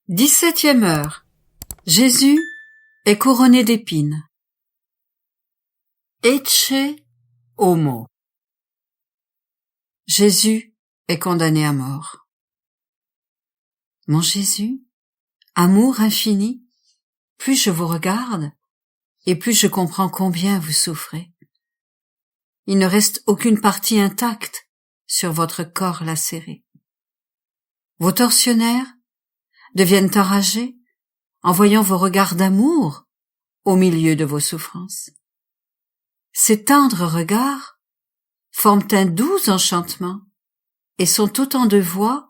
17e heure. Jésus est couronné d'épines. Ecce homo. Jésus est condamné à mort. Mon Jésus, amour infini, plus je vous regarde, et plus je comprends combien vous souffrez. Il ne reste aucune partie intacte sur votre corps lacéré. Vos tortionnaires deviennent enragés en voyant vos regards d'amour au milieu de vos souffrances. Ces tendres regards forment un doux enchantement et sont autant de voix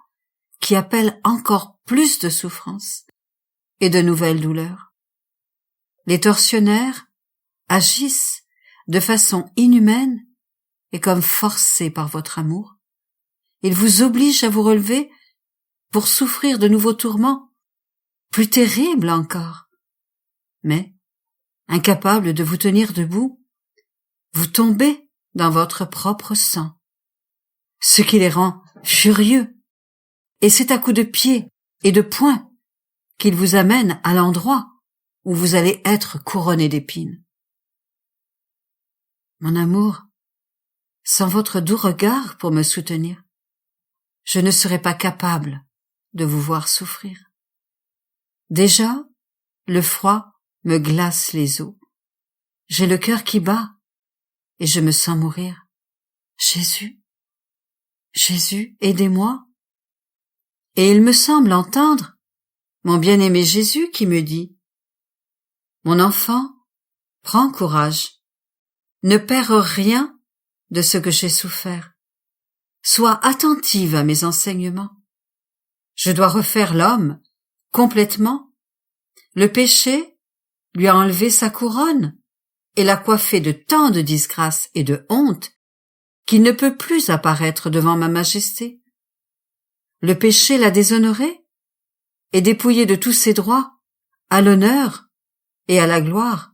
qui appellent encore plus de souffrances et de nouvelles douleurs. Les tortionnaires agissent de façon inhumaine et comme forcés par votre amour. Ils vous obligent à vous relever pour souffrir de nouveaux tourments, plus terribles encore. Mais, incapables de vous tenir debout, vous tombez dans votre propre sang, ce qui les rend furieux, et c'est à coups de pied et de poing qu'ils vous amènent à l'endroit où vous allez être couronné d'épines. Mon amour, sans votre doux regard pour me soutenir, je ne serais pas capable de vous voir souffrir. Déjà, le froid me glace les os. J'ai le cœur qui bat et je me sens mourir. Jésus, Jésus, aidez-moi. Et il me semble entendre mon bien-aimé Jésus qui me dit: Mon enfant, prends courage. Ne perds rien de ce que j'ai souffert. Sois attentive à mes enseignements. Je dois refaire l'homme complètement. Le péché lui a enlevé sa couronne et l'a coiffé de tant de disgrâce et de honte qu'il ne peut plus apparaître devant ma majesté. Le péché l'a déshonoré et dépouillé de tous ses droits à l'honneur et à la gloire.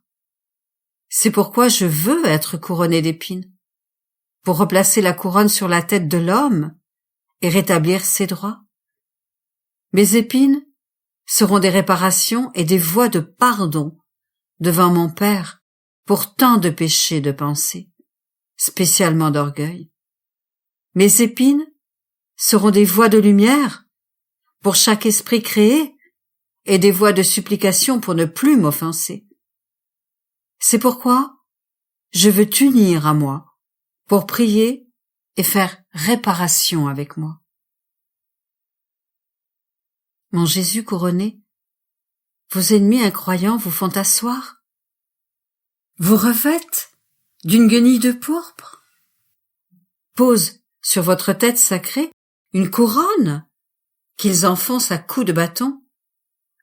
C'est pourquoi je veux être couronné d'épines, pour replacer la couronne sur la tête de l'homme et rétablir ses droits. Mes épines seront des réparations et des voies de pardon devant mon Père pour tant de péchés de pensée, spécialement d'orgueil. Mes épines seront des voies de lumière pour chaque esprit créé et des voies de supplication pour ne plus m'offenser. C'est pourquoi je veux t'unir à moi pour prier et faire réparation avec moi. Mon Jésus couronné, vos ennemis incroyants vous font asseoir, vous revêtent d'une guenille de pourpre, posent sur votre tête sacrée une couronne qu'ils enfoncent à coups de bâton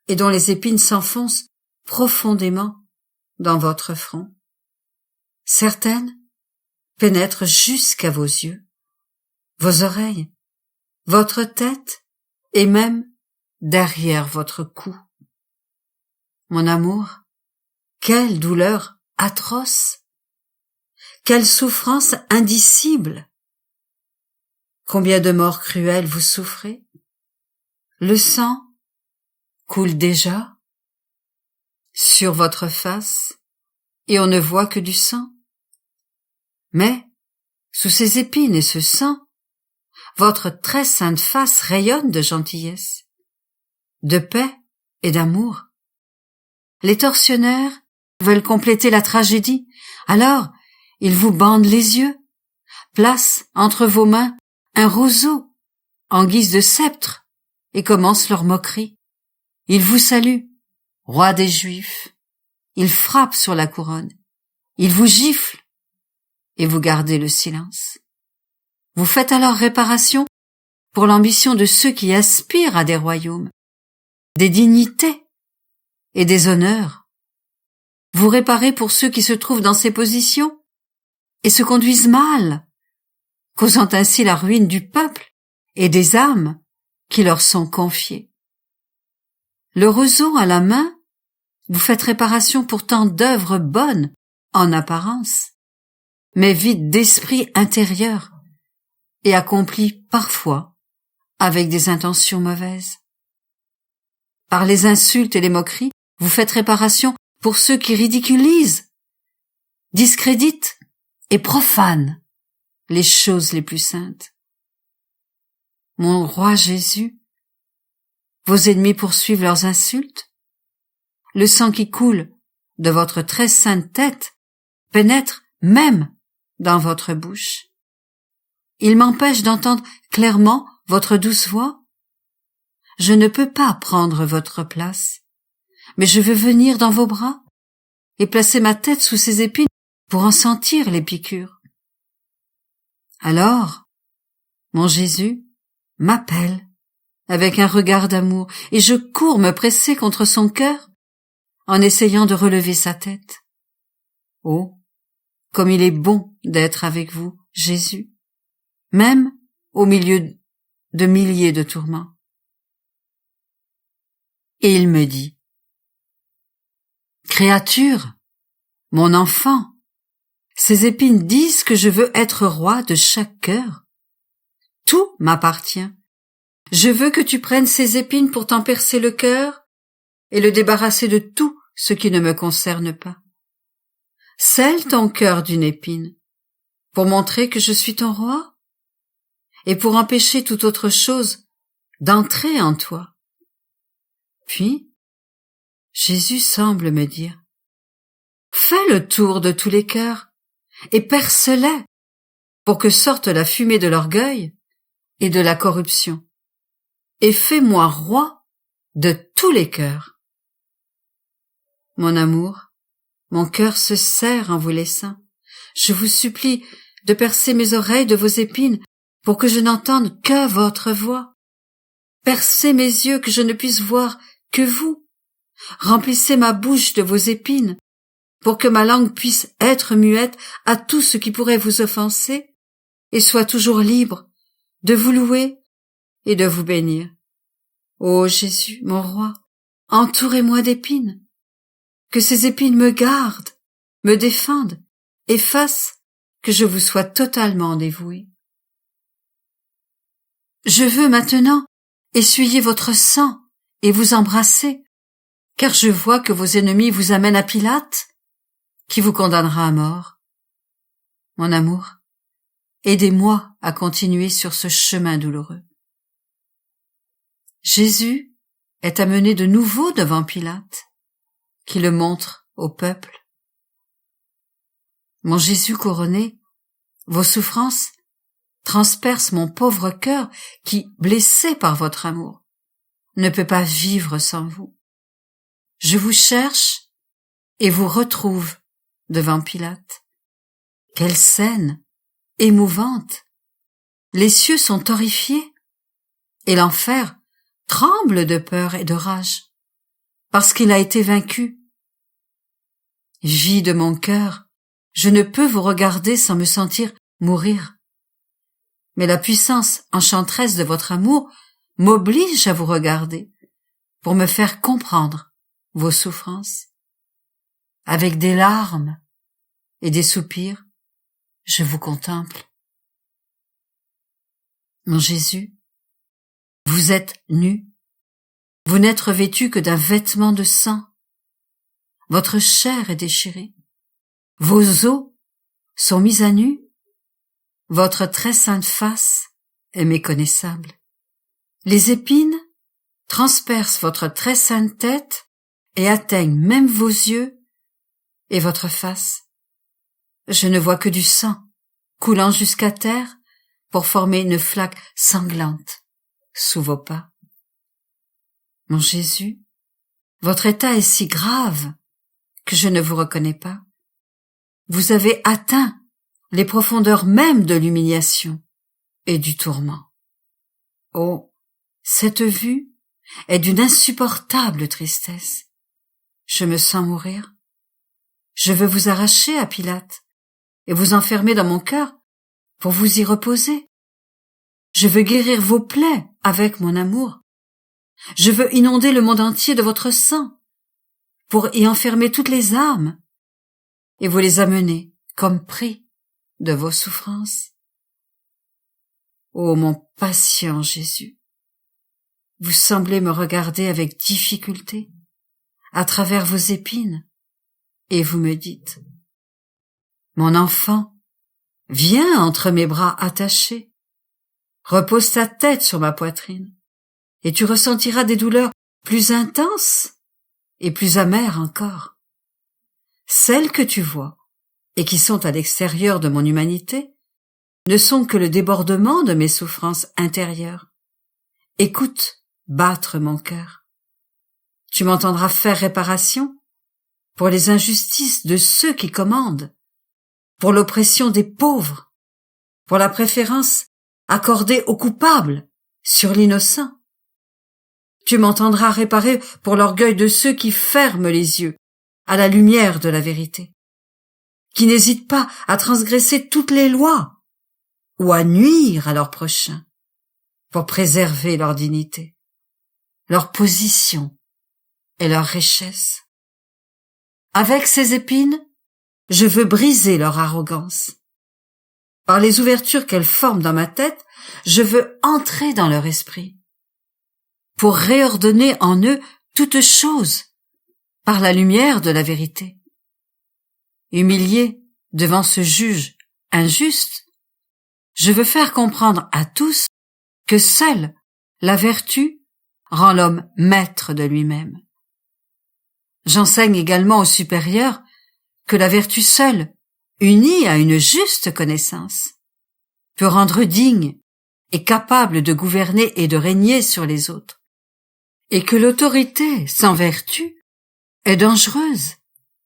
et dont les épines s'enfoncent profondément dans votre front. Certaines pénètrent jusqu'à vos yeux, vos oreilles, votre tête et même derrière votre cou. Mon amour, quelle douleur atroce, quelle souffrance indicible, combien de morts cruelles vous souffrez. Le sang coule déjà sur votre face et on ne voit que du sang. Mais, sous ces épines et ce sang, votre très sainte face rayonne de gentillesse, de paix et d'amour. Les tortionnaires veulent compléter la tragédie, alors ils vous bandent les yeux, placent entre vos mains un roseau en guise de sceptre et commencent leur moquerie. Ils vous saluent, roi des Juifs. Ils frappent sur la couronne, ils vous giflent et vous gardez le silence. Vous faites alors réparation pour l'ambition de ceux qui aspirent à des royaumes, des dignités et des honneurs. Vous réparez pour ceux qui se trouvent dans ces positions et se conduisent mal, causant ainsi la ruine du peuple et des âmes qui leur sont confiées. Le roseau à la main, vous faites réparation pour tant d'œuvres bonnes en apparence, mais vides d'esprit intérieur et accomplies parfois avec des intentions mauvaises. Par les insultes et les moqueries, vous faites réparation pour ceux qui ridiculisent, discréditent et profanent les choses les plus saintes. Mon roi Jésus, vos ennemis poursuivent leurs insultes. Le sang qui coule de votre très sainte tête pénètre même dans votre bouche. Il m'empêche d'entendre clairement votre douce voix. Je ne peux pas prendre votre place, mais je veux venir dans vos bras et placer ma tête sous ces épines pour en sentir les piqûres. Alors, mon Jésus m'appelle avec un regard d'amour et je cours me presser contre son cœur en essayant de relever sa tête. Oh, comme il est bon d'être avec vous, Jésus, même au milieu de milliers de tourments. Et il me dit, Créature, mon enfant, ces épines disent que je veux être roi de chaque cœur. Tout m'appartient. Je veux que tu prennes ces épines pour t'en percer le cœur et le débarrasser de tout ce qui ne me concerne pas. Scelle ton cœur d'une épine pour montrer que je suis ton roi et pour empêcher toute autre chose d'entrer en toi. Puis, Jésus semble me dire, fais le tour de tous les cœurs et perce-les pour que sorte la fumée de l'orgueil et de la corruption, et fais-moi roi de tous les cœurs. Mon amour, mon cœur se serre en vous laissant. Je vous supplie de percer mes oreilles de vos épines pour que je n'entende que votre voix. Percez mes yeux que je ne puisse voir que vous. Remplissez ma bouche de vos épines pour que ma langue puisse être muette à tout ce qui pourrait vous offenser et soit toujours libre de vous louer et de vous bénir. Ô Jésus, mon roi, entourez-moi d'épines, que ces épines me gardent, me défendent et fassent que je vous sois totalement dévoué. Je veux maintenant essuyer votre sang et vous embrasser, car je vois que vos ennemis vous amènent à Pilate, qui vous condamnera à mort. Mon amour, aidez-moi à continuer sur ce chemin douloureux. Jésus est amené de nouveau devant Pilate, qui le montre au peuple. Mon Jésus couronné, vos souffrances transpercent mon pauvre cœur qui, blessé par votre amour, ne peut pas vivre sans vous. Je vous cherche et vous retrouve devant Pilate. Quelle scène émouvante! Les cieux sont horrifiés et l'enfer tremble de peur et de rage parce qu'il a été vaincu. Vie de mon cœur, je ne peux vous regarder sans me sentir mourir. Mais la puissance enchanteresse de votre amour m'oblige à vous regarder pour me faire comprendre vos souffrances. Avec des larmes et des soupirs, je vous contemple. Mon Jésus, vous êtes nu. Vous n'êtes revêtu que d'un vêtement de sang. Votre chair est déchirée. Vos os sont mis à nu. Votre très sainte face est méconnaissable. Les épines transpercent votre très sainte tête et atteignent même vos yeux et votre face. Je ne vois que du sang coulant jusqu'à terre pour former une flaque sanglante sous vos pas. Mon Jésus, votre état est si grave que je ne vous reconnais pas. Vous avez atteint les profondeurs mêmes de l'humiliation et du tourment. Oh, cette vue est d'une insupportable tristesse. Je me sens mourir. Je veux vous arracher à Pilate et vous enfermer dans mon cœur pour vous y reposer. Je veux guérir vos plaies avec mon amour. Je veux inonder le monde entier de votre sang pour y enfermer toutes les âmes et vous les amener comme prix de vos souffrances. Ô mon patient Jésus, vous semblez me regarder avec difficulté à travers vos épines, et vous me dites: mon enfant, viens entre mes bras attachés, repose ta tête sur ma poitrine, et tu ressentiras des douleurs plus intenses et plus amères encore. Celles que tu vois, et qui sont à l'extérieur de mon humanité, ne sont que le débordement de mes souffrances intérieures. Écoute battre mon cœur. Tu m'entendras faire réparation pour les injustices de ceux qui commandent, pour l'oppression des pauvres, pour la préférence accordée aux coupables sur l'innocent. Tu m'entendras réparer pour l'orgueil de ceux qui ferment les yeux à la lumière de la vérité, qui n'hésitent pas à transgresser toutes les lois ou à nuire à leur prochain pour préserver leur dignité, leur position et leur richesse. Avec ces épines, je veux briser leur arrogance. Par les ouvertures qu'elles forment dans ma tête, je veux entrer dans leur esprit pour réordonner en eux toutes choses par la lumière de la vérité. Humilié devant ce juge injuste, je veux faire comprendre à tous que seule la vertu rend l'homme maître de lui-même. J'enseigne également aux supérieurs que la vertu seule, unie à une juste connaissance, peut rendre digne et capable de gouverner et de régner sur les autres, et que l'autorité sans vertu est dangereuse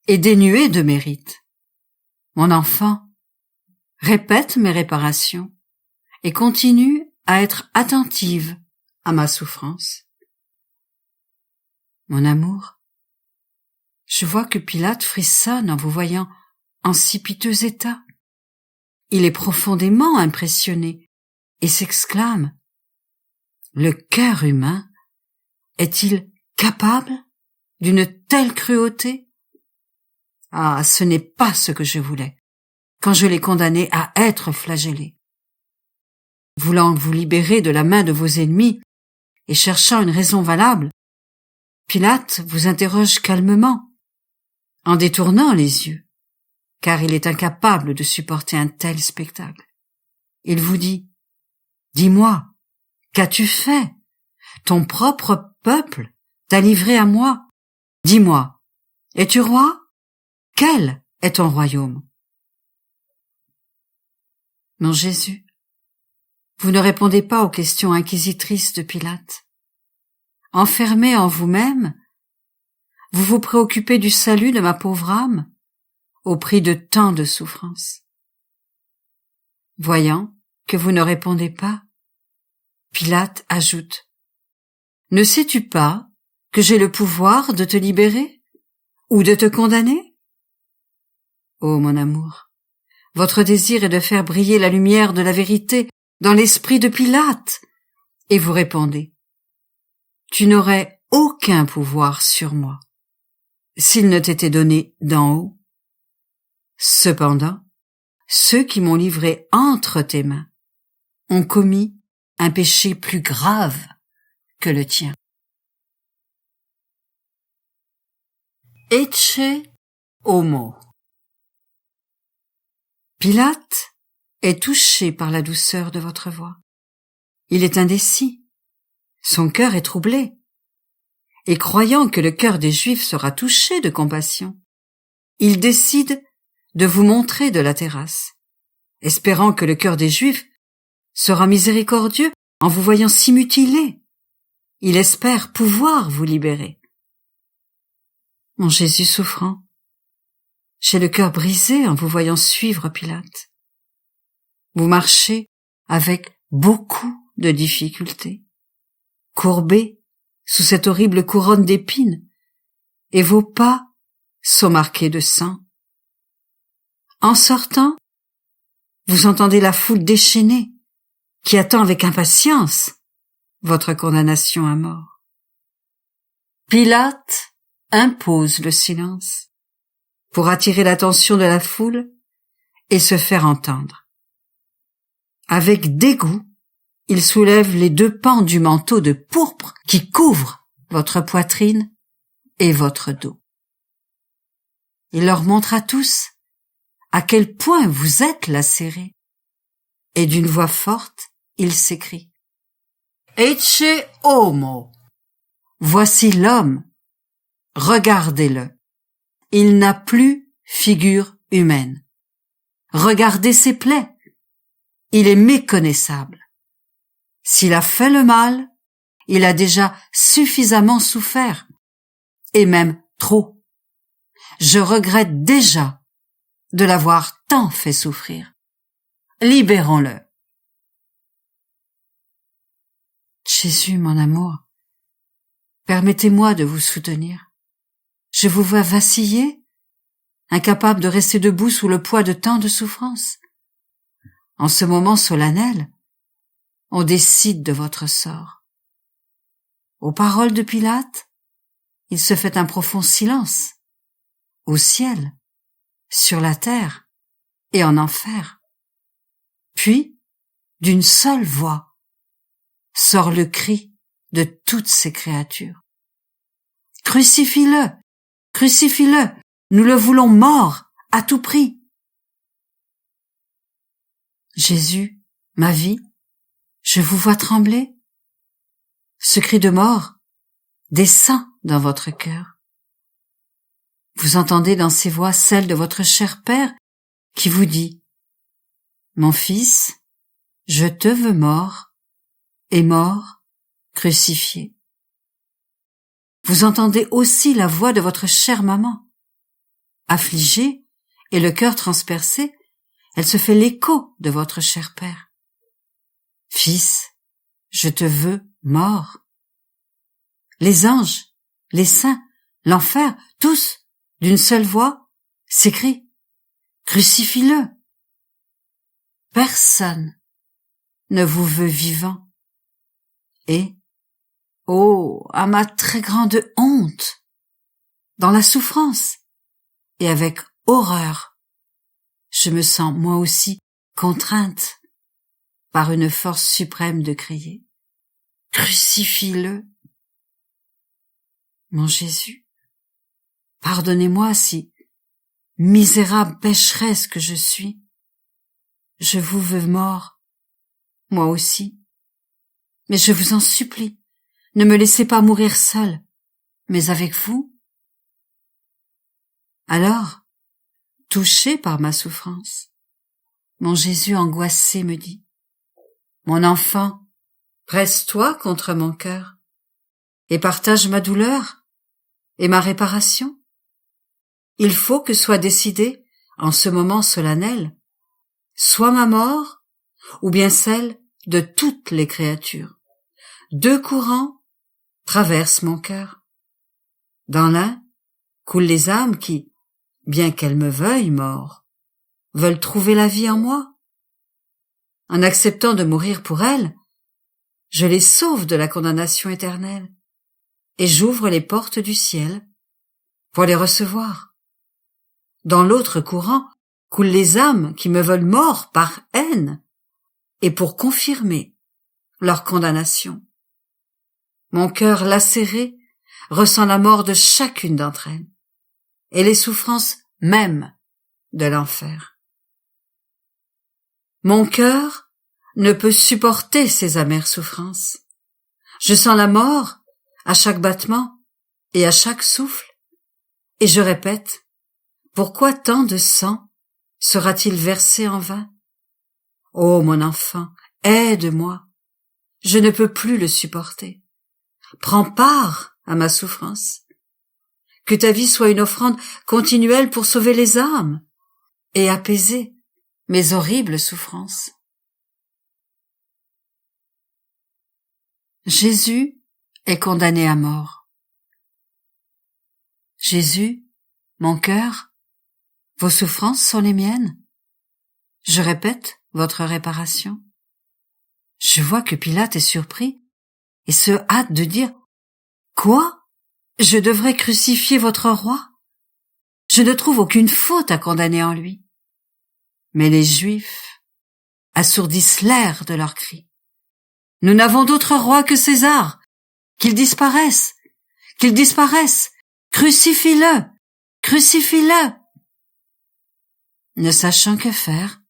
et dénuée de mérite. Mon enfant, répète mes réparations et continue à être attentive à ma souffrance. Mon amour, je vois que Pilate frissonne en vous voyant en si piteux état. Il est profondément impressionné et s'exclame: le cœur humain est-il capable d'une telle cruauté? Ah, ce n'est pas ce que je voulais quand je l'ai condamné à être flagellé. Voulant vous libérer de la main de vos ennemis et cherchant une raison valable, Pilate vous interroge calmement, en détournant les yeux, car il est incapable de supporter un tel spectacle. Il vous dit: dis-moi, qu'as-tu fait? Ton propre peuple t'a livré à moi. Dis-moi, es-tu roi? Quel est ton royaume? Mon Jésus, vous ne répondez pas aux questions inquisitrices de Pilate. Enfermé en vous-même, vous vous préoccupez du salut de ma pauvre âme, au prix de tant de souffrances. Voyant que vous ne répondez pas, Pilate ajoute: ne sais-tu pas que j'ai le pouvoir de te libérer ou de te condamner? Ô mon amour, votre désir est de faire briller la lumière de la vérité dans l'esprit de Pilate, et vous répondez: tu n'aurais aucun pouvoir sur moi s'il ne t'était donné d'en haut. Cependant, ceux qui m'ont livré entre tes mains ont commis un péché plus grave que le tien. Ecce homo. Pilate est touché par la douceur de votre voix. Il est indécis. Son cœur est troublé. Et croyant que le cœur des Juifs sera touché de compassion, il décide de vous montrer de la terrasse, espérant que le cœur des Juifs sera miséricordieux en vous voyant si mutilé. Il espère pouvoir vous libérer. Mon Jésus souffrant, j'ai le cœur brisé en vous voyant suivre Pilate. Vous marchez avec beaucoup de difficultés, courbé sous cette horrible couronne d'épines, et vos pas sont marqués de sang. En sortant, vous entendez la foule déchaînée qui attend avec impatience votre condamnation à mort. Pilate impose le silence pour attirer l'attention de la foule et se faire entendre. Avec dégoût, il soulève les 2 pans du manteau de pourpre qui couvre votre poitrine et votre dos. Il leur montre à tous à quel point vous êtes lacérés. Et d'une voix forte, il s'écrie: Ecce homo! Voici l'homme. Regardez-le. Il n'a plus figure humaine. Regardez ses plaies. Il est méconnaissable. S'il a fait le mal, il a déjà suffisamment souffert, et même trop. Je regrette déjà de l'avoir tant fait souffrir. Libérons-le. Jésus, mon amour, permettez-moi de vous soutenir. Je vous vois vaciller, incapable de rester debout sous le poids de tant de souffrances. En ce moment solennel, on décide de votre sort. Aux paroles de Pilate, il se fait un profond silence, au ciel, sur la terre et en enfer. Puis, d'une seule voix, sort le cri de toutes ces créatures. Crucifie-le! Crucifie-le! Nous le voulons mort, à tout prix! Jésus, ma vie, je vous vois trembler. Ce cri de mort descend dans votre cœur. Vous entendez dans ces voix celle de votre cher Père qui vous dit: Mon fils, je te veux mort, et mort, crucifié. Vous entendez aussi la voix de votre chère maman. Affligée et le cœur transpercé, elle se fait l'écho de votre cher Père. Fils, je te veux mort. Les anges, les saints, l'enfer, tous, d'une seule voix, s'écrient: Crucifie-le. Personne ne vous veut vivant. Et, oh, à ma très grande honte, dans la souffrance et avec horreur, je me sens moi aussi contrainte par une force suprême de crier: Crucifie-le. Mon Jésus, pardonnez-moi si, misérable pécheresse que je suis, je vous veux mort, moi aussi. Mais je vous en supplie, ne me laissez pas mourir seule, mais avec vous. Alors, touché par ma souffrance, mon Jésus angoissé me dit: Mon enfant, presse-toi contre mon cœur, et partage ma douleur et ma réparation. Il faut que soit décidé, en ce moment solennel, soit ma mort, ou bien celle de toutes les créatures. 2 courants traversent mon cœur. Dans l'un coulent les âmes qui, bien qu'elles me veuillent mort, veulent trouver la vie en moi. En acceptant de mourir pour elles, je les sauve de la condamnation éternelle, et j'ouvre les portes du ciel pour les recevoir. Dans l'autre courant coulent les âmes qui me veulent mort par haine, et pour confirmer leur condamnation. Mon cœur lacéré ressent la mort de chacune d'entre elles, et les souffrances même de l'enfer. Mon cœur ne peut supporter ces amères souffrances. Je sens la mort à chaque battement et à chaque souffle, et je répète: pourquoi tant de sang sera-t-il versé en vain? Ô mon enfant, aide-moi, je ne peux plus le supporter. Prends part à ma souffrance. Que ta vie soit une offrande continuelle pour sauver les âmes et apaiser mes horribles souffrances. Jésus est condamné à mort. Jésus, mon cœur, vos souffrances sont les miennes. Je répète votre réparation. Je vois que Pilate est surpris et se hâte de dire: Quoi? Je devrais crucifier votre roi? Je ne trouve aucune faute à condamner en lui. Mais les Juifs assourdissent l'air de leurs cris. Nous n'avons d'autre roi que César. Qu'il disparaisse. Qu'il disparaisse. Crucifie-le. Crucifie-le. Ne sachant que faire,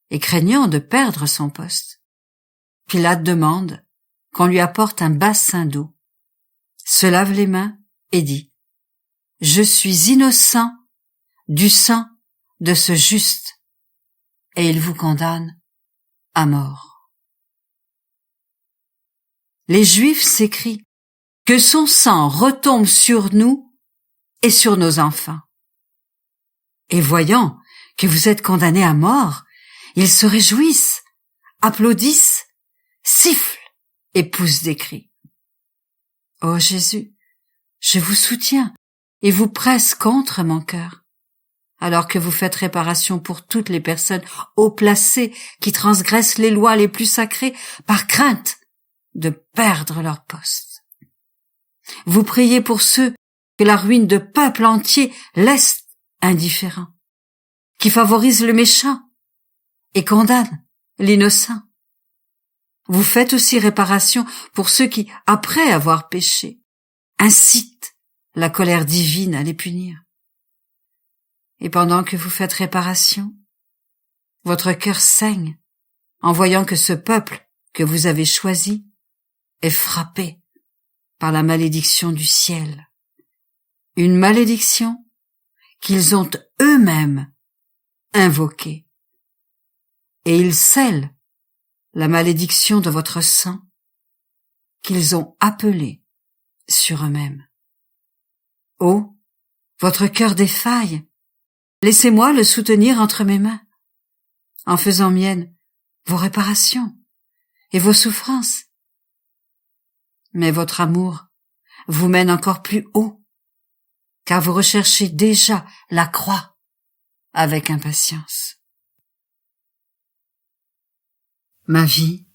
et craignant de perdre son poste, Pilate demande qu'on lui apporte un bassin d'eau, se lave les mains et dit « Je suis innocent du sang de ce juste, et il vous condamne à mort. » Les Juifs s'écrient « Que son sang retombe sur nous et sur nos enfants. » Et voyant que vous êtes condamnés à mort, ils se réjouissent, applaudissent, sifflent et poussent des cris. Ô Jésus, je vous soutiens et vous presse contre mon cœur, alors que vous faites réparation pour toutes les personnes haut placées qui transgressent les lois les plus sacrées par crainte de perdre leur poste. Vous priez pour ceux que la ruine de peuples entiers laisse indifférents, qui favorisent le méchant et condamnent l'innocent. Vous faites aussi réparation pour ceux qui, après avoir péché, incitent la colère divine à les punir. Et pendant que vous faites réparation, votre cœur saigne en voyant que ce peuple que vous avez choisi est frappé par la malédiction du ciel. Une malédiction qu'ils ont eux-mêmes invoquée. Et ils scellent la malédiction de votre sang qu'ils ont appelée sur eux-mêmes. Oh, votre cœur défaille, laissez-moi le soutenir entre mes mains, en faisant mienne vos réparations et vos souffrances. Mais votre amour vous mène encore plus haut, car vous recherchez déjà la croix avec impatience. Ma vie,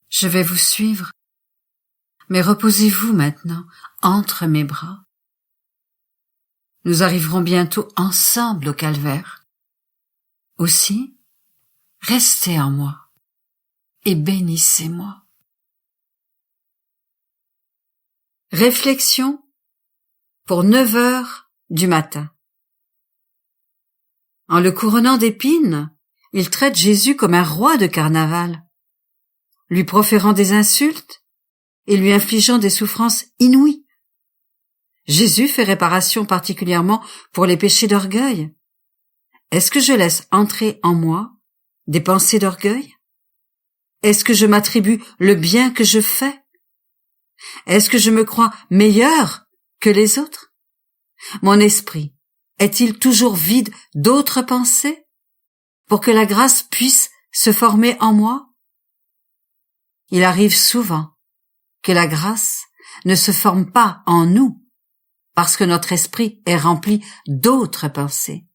je vais vous suivre, mais reposez-vous maintenant entre mes bras. Nous arriverons bientôt ensemble au calvaire. Aussi, restez en moi et bénissez-moi. Réflexion pour 9 heures du matin. En le couronnant d'épines, il traite Jésus comme un roi de carnaval, lui proférant des insultes et lui infligeant des souffrances inouïes. Jésus fait réparation particulièrement pour les péchés d'orgueil. Est-ce que je laisse entrer en moi des pensées d'orgueil? Est-ce que je m'attribue le bien que je fais? Est-ce que je me crois meilleur que les autres? Mon esprit est-il toujours vide d'autres pensées pour que la grâce puisse se former en moi? Il arrive souvent que la grâce ne se forme pas en nous parce que notre esprit est rempli d'autres pensées.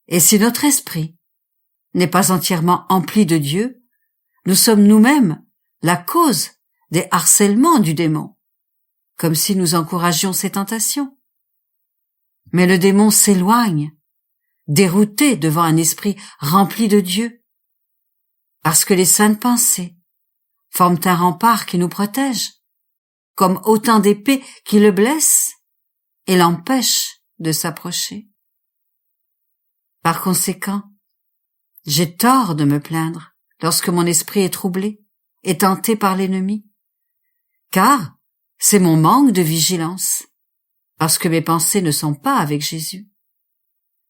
Et si notre esprit n'est pas entièrement empli de Dieu, nous sommes nous-mêmes la cause des harcèlements du démon, comme si nous encouragions ces tentations. Mais le démon s'éloigne, dérouté devant un esprit rempli de Dieu, parce que les saintes pensées forment un rempart qui nous protège, comme autant d'épées qui le blessent et l'empêchent de s'approcher. Par conséquent, j'ai tort de me plaindre lorsque mon esprit est troublé et tenté par l'ennemi, car c'est mon manque de vigilance, parce que mes pensées ne sont pas avec Jésus,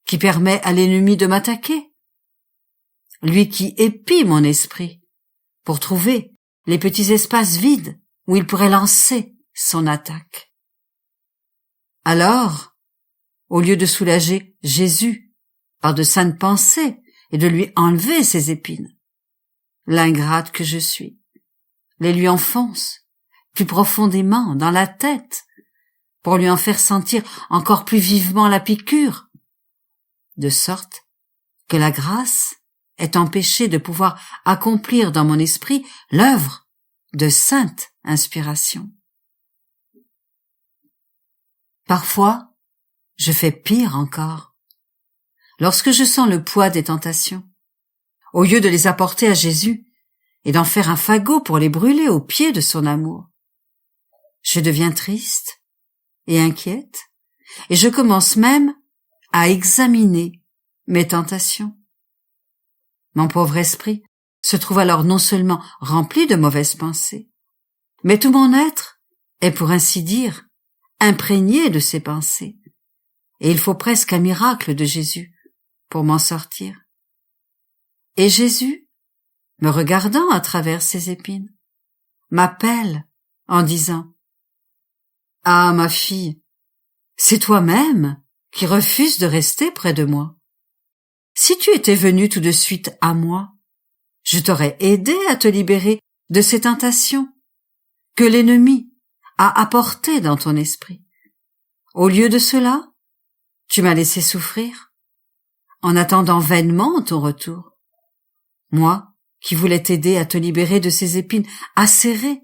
qui permet à l'ennemi de m'attaquer, lui qui épie mon esprit pour trouver les petits espaces vides où il pourrait lancer son attaque. Alors, au lieu de soulager Jésus par de saintes pensées et de lui enlever ses épines, l'ingrate que je suis les lui enfonce plus profondément dans la tête pour lui en faire sentir encore plus vivement la piqûre, de sorte que la grâce est empêchée de pouvoir accomplir dans mon esprit l'œuvre de sainte inspiration. Parfois, je fais pire encore. Lorsque je sens le poids des tentations, au lieu de les apporter à Jésus et d'en faire un fagot pour les brûler aux pieds de son amour. Je deviens triste et inquiète, et je commence même à examiner mes tentations. Mon pauvre esprit se trouve alors non seulement rempli de mauvaises pensées, mais tout mon être est, pour ainsi dire, imprégné de ces pensées, et il faut presque un miracle de Jésus pour m'en sortir. Et Jésus, me regardant à travers ses épines, m'appelle en disant « Ah, ma fille, c'est toi-même qui refuses de rester près de moi. Si tu étais venue tout de suite à moi, je t'aurais aidé à te libérer de ces tentations que l'ennemi a apportées dans ton esprit. Au lieu de cela, tu m'as laissé souffrir, en attendant vainement ton retour. Moi, qui voulais t'aider à te libérer de ces épines acérées,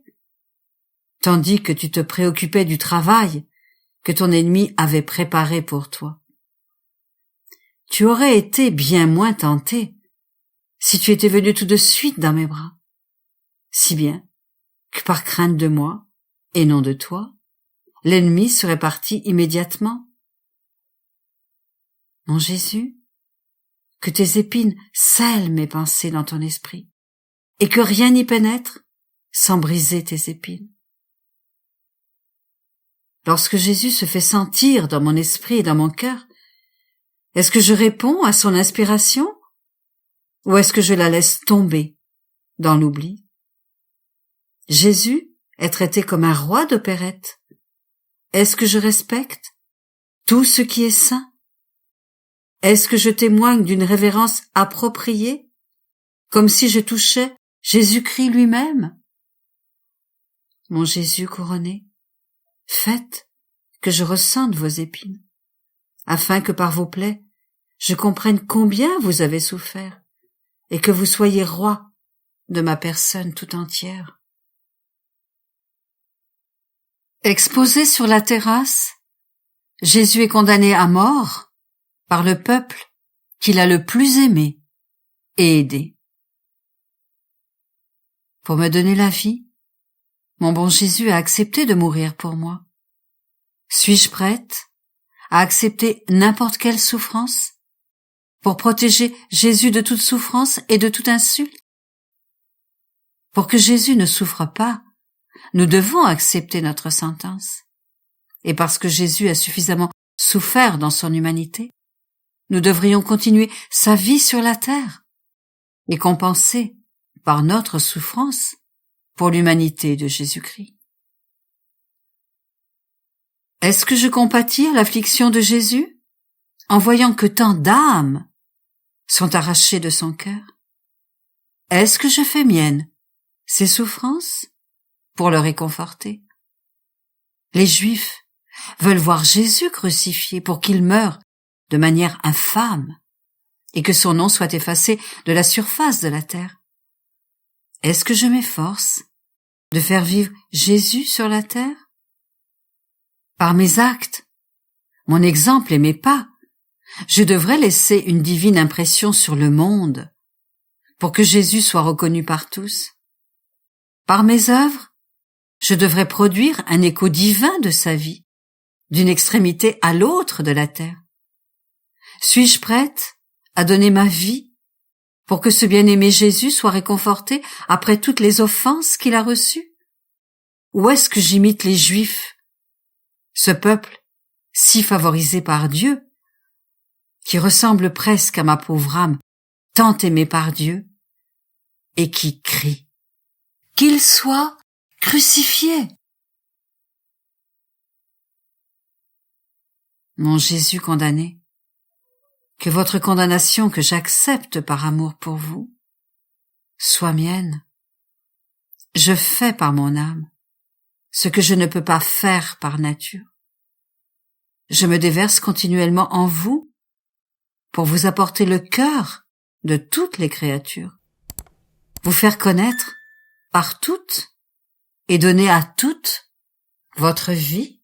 tandis que tu te préoccupais du travail que ton ennemi avait préparé pour toi. Tu aurais été bien moins tenté si tu étais venu tout de suite dans mes bras, si bien que par crainte de moi, et non de toi, l'ennemi serait parti immédiatement. Mon Jésus, que tes épines scellent mes pensées dans ton esprit, et que rien n'y pénètre sans briser tes épines. Lorsque Jésus se fait sentir dans mon esprit et dans mon cœur, est-ce que je réponds à son inspiration, ou est-ce que je la laisse tomber dans l'oubli? Jésus est traité comme un roi d'opérette. Est-ce que je respecte tout ce qui est saint? Est-ce que je témoigne d'une révérence appropriée, comme si je touchais Jésus-Christ lui-même? Mon Jésus couronné, faites que je ressente vos épines, afin que par vos plaies, je comprenne combien vous avez souffert, et que vous soyez roi de ma personne tout entière. Exposé sur la terrasse, Jésus est condamné à mort par le peuple qu'il a le plus aimé et aidé. Pour me donner la vie, mon bon Jésus a accepté de mourir pour moi. Suis-je prête à accepter n'importe quelle souffrance pour protéger Jésus de toute souffrance et de toute insulte? Pour que Jésus ne souffre pas, nous devons accepter notre sentence. Et parce que Jésus a suffisamment souffert dans son humanité, nous devrions continuer sa vie sur la terre et compenser par notre souffrance pour l'humanité de Jésus-Christ. Est-ce que je compatis à l'affliction de Jésus en voyant que tant d'âmes sont arrachées de son cœur? Est-ce que je fais mienne ses souffrances pour le réconforter? Les Juifs veulent voir Jésus crucifié pour qu'il meure de manière infâme et que son nom soit effacé de la surface de la terre. Est-ce que je m'efforce de faire vivre Jésus sur la terre? Par mes actes, mon exemple et mes pas, je devrais laisser une divine impression sur le monde pour que Jésus soit reconnu par tous. Par mes œuvres, je devrais produire un écho divin de sa vie, d'une extrémité à l'autre de la terre. Suis-je prête à donner ma vie pour que ce bien-aimé Jésus soit réconforté après toutes les offenses qu'il a reçues? Ou est-ce que j'imite les Juifs, ce peuple si favorisé par Dieu, qui ressemble presque à ma pauvre âme, tant aimée par Dieu, et qui crie « Qu'il soit crucifié !» Mon Jésus condamné, que votre condamnation que j'accepte par amour pour vous soit mienne. Je fais par mon âme ce que je ne peux pas faire par nature. Je me déverse continuellement en vous pour vous apporter le cœur de toutes les créatures, vous faire connaître par toutes et donner à toutes votre vie